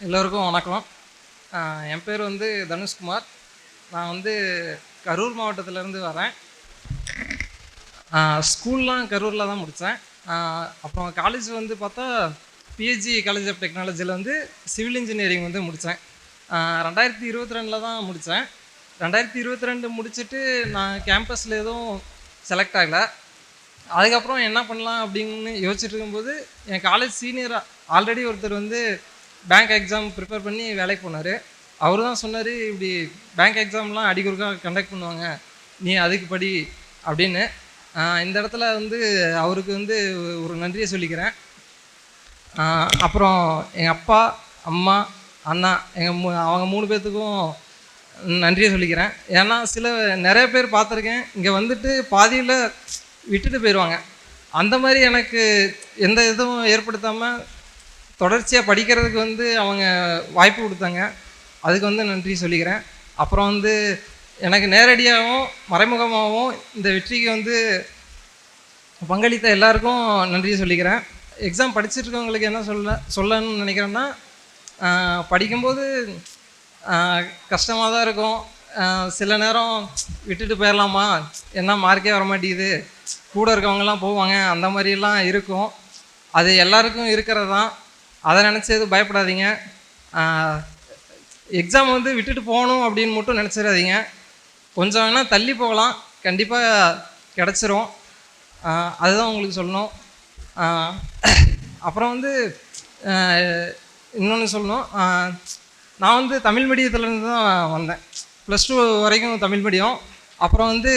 எல்லோருக்கும் வணக்கம். என் பேர் வந்து தனுஷ்குமார். நான் வந்து கரூர் மாவட்டத்திலேருந்து வரேன். ஸ்கூல்லாம் கரூரில் தான் முடித்தேன். அப்புறம் காலேஜ் வந்து பார்த்தா பிஹெச்சி காலேஜ் ஆஃப் டெக்னாலஜியில் வந்து சிவில் இன்ஜினியரிங் வந்து முடித்தேன். 2022 தான் முடித்தேன். 2022 முடிச்சுட்டு நான் கேம்பஸில் எதுவும் செலக்ட் ஆகலை. அதுக்கப்புறம் என்ன பண்ணலாம் அப்படின்னு யோசிச்சுட்டு இருக்கும்போது என் காலேஜ் சீனியராக ஆல்ரெடி ஒருத்தர் வந்து பேங்க் எக்ஸாம் ப்ரிப்பேர் பண்ணி வேலைக்கு போனார். அவர் தான் சொன்னார், இப்படி பேங்க் எக்ஸாம்லாம் அடிக்கொருக்காக கண்டக்ட் பண்ணுவாங்க, நீ அதுக்கு படி அப்படின்னு. இந்த இடத்துல வந்து அவருக்கு வந்து ஒரு நன்றியை சொல்லிக்கிறேன். அப்புறம் எங்கள் அப்பா, அம்மா, அண்ணா அவங்க 3 பேர்த்துக்கும் நன்றியை சொல்லிக்கிறேன். ஏன்னா நிறைய பேர் பார்த்துருக்கேன், இங்கே வந்துட்டு பாதியில் விட்டுட்டு போயிடுவாங்க. அந்த மாதிரி எனக்கு எந்த இதுவும் ஏற்படுத்தாமல் தொடர்ச்சியாக படிக்கிறதுக்கு வந்து அவங்க வாய்ப்பு கொடுத்தாங்க. அதுக்கு வந்து நன்றி சொல்லிக்கிறேன். அப்புறம் வந்து எனக்கு நேரடியாகவும் மறைமுகமாகவும் இந்த வெற்றிக்கு வந்து பங்களித்த எல்லாருக்கும் நன்றி சொல்லிக்கிறேன். எக்ஸாம் படிச்சுட்ருக்கவங்களுக்கு என்ன சொல்லணும்னு நினைக்கிறேன்னா, படிக்கும்போது கஷ்டமாக தான் இருக்கும். சில நேரம் விட்டுட்டு போயிடலாமா, என்ன மார்க்கே வர மாட்டேங்குது, கூட இருக்கவங்கலாம் போவாங்க, அந்த மாதிரிலாம் இருக்கும். அது எல்லாருக்கும் இருக்கிறது தான். அதை நினச்சி எதுவும் பயப்படாதீங்க. எக்ஸாம் வந்து விட்டுட்டு போகணும் அப்படின்னு மட்டும் நினச்சிடாதீங்க. கொஞ்சம் வேணால் தள்ளி போகலாம், கண்டிப்பாக கிடச்சிரும். அதுதான் உங்களுக்கு சொல்லணும். அப்புறம் வந்து இன்னொன்று சொல்லணும். நான் வந்து தமிழ் மீடியத்துலேருந்து தான் வந்தேன். +2 வரைக்கும் தமிழ் மீடியம். அப்புறம் வந்து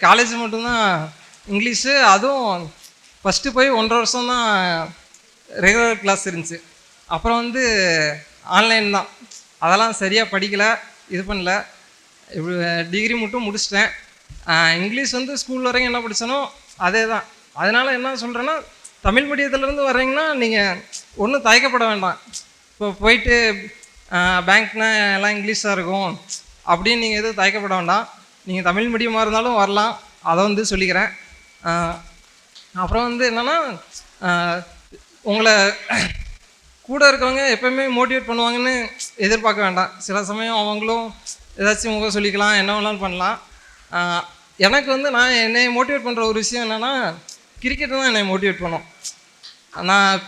காலேஜ் மட்டும்தான் இங்கிலீஷு. அதுவும் ஃபஸ்ட்டு போய் 1.5 வருஷம் தான் ரெகுலர் கிளாஸ் இருந்துச்சு. அப்புறம் வந்து ஆன்லைன் தான். அதெல்லாம் சரியாக படிக்கலை, இது பண்ணல. இப்படி டிகிரி மட்டும் முடிச்சிட்டேன். இங்கிலீஷ் வந்து ஸ்கூல் வரைக்கும் என்ன படித்தனோ அதே தான். அதனால் என்ன சொல்கிறேன்னா, தமிழ் மீடியத்துலேருந்து வர்றீங்கன்னா நீங்கள் ஒன்றும் தயக்கப்பட வேண்டாம். இப்போ போயிட்டு பேங்க்னா எல்லாம் இங்கிலீஷாக இருக்கும் அப்படின்னு நீங்கள் எதுவும் தயக்கப்பட வேண்டாம். நீங்கள் தமிழ் மீடியமாக இருந்தாலும் வரலாம், அதை வந்து சொல்லிக்கிறேன். அப்புறம் வந்து என்னென்னா, உங்களை கூட இருக்கவங்க எப்போயுமே மோட்டிவேட் பண்ணுவாங்கன்னு எதிர்பார்க்க வேண்டாம். சில சமயம் அவங்களும் ஏதாச்சும் முகம் சொல்லிக்கலாம், என்ன வேணாலும் பண்ணலாம். எனக்கு வந்து நான் என்னை மோட்டிவேட் பண்ணுற ஒரு விஷயம் என்னென்னா, கிரிக்கெட்டு தான் என்னை மோட்டிவேட் பண்ணும். நான்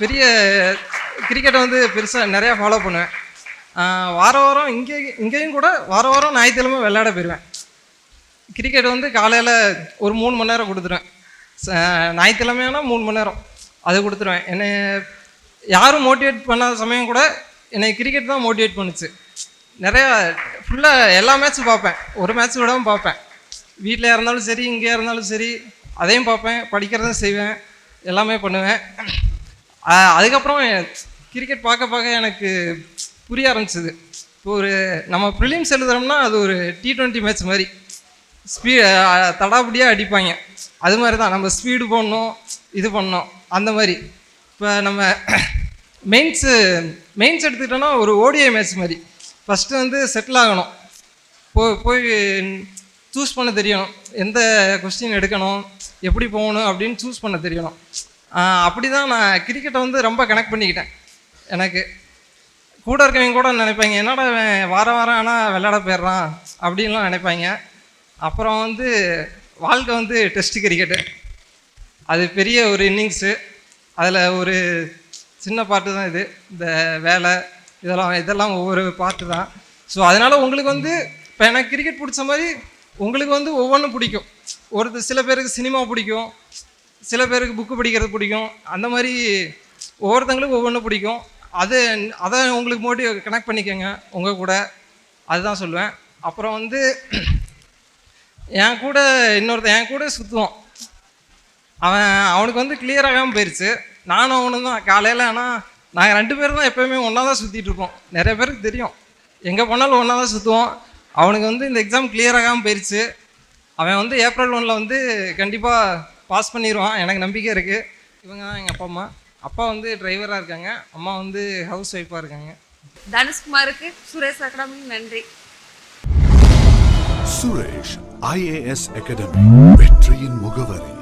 கிரிக்கெட்டை வந்து பெருசாக நிறையா ஃபாலோ பண்ணுவேன். வாரம் இங்கேயும் கூட வாரம் ஞாயிற்றுக்கிழமை விளையாட போயிடுவேன். கிரிக்கெட் வந்து காலையில் ஒரு 3 மணி நேரம் கொடுத்துருவேன். ஞாயிற்றுக்கிழமையானா 3 மணி நேரம் அது கொடுத்துருவேன். என்னை யாரும் மோட்டிவேட் பண்ணாத சமயம் கூட என்னை கிரிக்கெட் தான் மோட்டிவேட் பண்ணுச்சு. நிறையா ஃபுல்லாக எல்லா மேட்ச்சும் பார்ப்பேன், ஒரு மேட்ச் விடாமல் பார்ப்பேன். வீட்டில் இருந்தாலும் சரி, இங்கே இருந்தாலும் சரி, அதையும் பார்ப்பேன், படிக்கிறதும் செய்வேன், எல்லாமே பண்ணுவேன். அதுக்கப்புறம் கிரிக்கெட் பார்க்க எனக்கு புரிய ஆரம்பிச்சிது. இப்போ நம்ம ப்ரிலிம்ஸ் எழுதுகிறோம்னா அது ஒரு T20 மேட்ச் மாதிரி தடாபடியாக அடிப்பாங்க. அது மாதிரி தான் நம்ம ஸ்பீடு போடணும், இது பண்ணணும். அந்த மாதிரி இப்போ நம்ம மெயின்ஸ் எடுத்துக்கிட்டோன்னா ஒரு ODI மேட்ச் மாதிரி. ஃபஸ்ட்டு வந்து செட்டில் ஆகணும், போய் சூஸ் பண்ண தெரியணும், எந்த கொஸ்டின் எடுக்கணும், எப்படி போகணும் அப்படின்னு சூஸ் பண்ண தெரியணும். அப்படி தான் நான் கிரிக்கெட்டை வந்து ரொம்ப கனெக்ட் பண்ணிக்கிட்டேன். எனக்கு கூட இருக்கவங்க கூட நினைப்பாங்க, என்னடா வாரம் ஆனால் விளையாட போயிடுறான் அப்படின்லாம் நினைப்பாங்க. அப்புறம் வந்து வாழ்க்கை வந்து டெஸ்ட் கிரிக்கெட்டு, அது பெரிய ஒரு இன்னிங்ஸு. அதில் ஒரு சின்ன பாட்டு தான் இது. இந்த வேலை இதெல்லாம் ஒவ்வொரு பாட்டு தான். ஸோ அதனால் உங்களுக்கு வந்து இப்போ எனக்கு கிரிக்கெட் பிடிச்ச மாதிரி உங்களுக்கு வந்து ஒவ்வொன்றும் பிடிக்கும். சில பேருக்கு சினிமா பிடிக்கும், சில பேருக்கு புக்கு படிக்கிறது பிடிக்கும். அந்த மாதிரி ஒவ்வொருத்தங்களுக்கும் ஒவ்வொன்றும் பிடிக்கும். அதை உங்களுக்கு கனெக்ட் பண்ணிக்கோங்க உங்கள் கூட, அதுதான் சொல்லுவேன். அப்புறம் வந்து என் கூட சுற்றுவோம். அவனுக்கு வந்து கிளியர் ஆகாமல் போயிடுச்சு. நானும் அவனும் தான் காலையில். ஆனால் நாங்கள் 2 பேரும் தான் எப்போயுமே ஒன்றா தான் சுற்றிட்டு இருப்போம். நிறைய பேருக்கு தெரியும், எங்கே போனாலும் ஒன்றா தான் சுற்றுவோம். அவனுக்கு வந்து இந்த எக்ஸாம் கிளியர் ஆகாமல் போயிடுச்சு. அவன் வந்து April 1 வந்து கண்டிப்பாக பாஸ் பண்ணிடுவான், எனக்கு நம்பிக்கை இருக்குது. இவங்க தான் எங்கள் அப்பா அம்மா. அப்பா வந்து டிரைவராக இருக்காங்க, அம்மா வந்து ஹவுஸ் ஒய்ஃபாக இருக்காங்க. தனுஷ்குமாருக்கு சுரேஷ் அகாடமி நன்றி. சுரேஷ் IAS அகாடமி, வெற்றியின் முகவரி.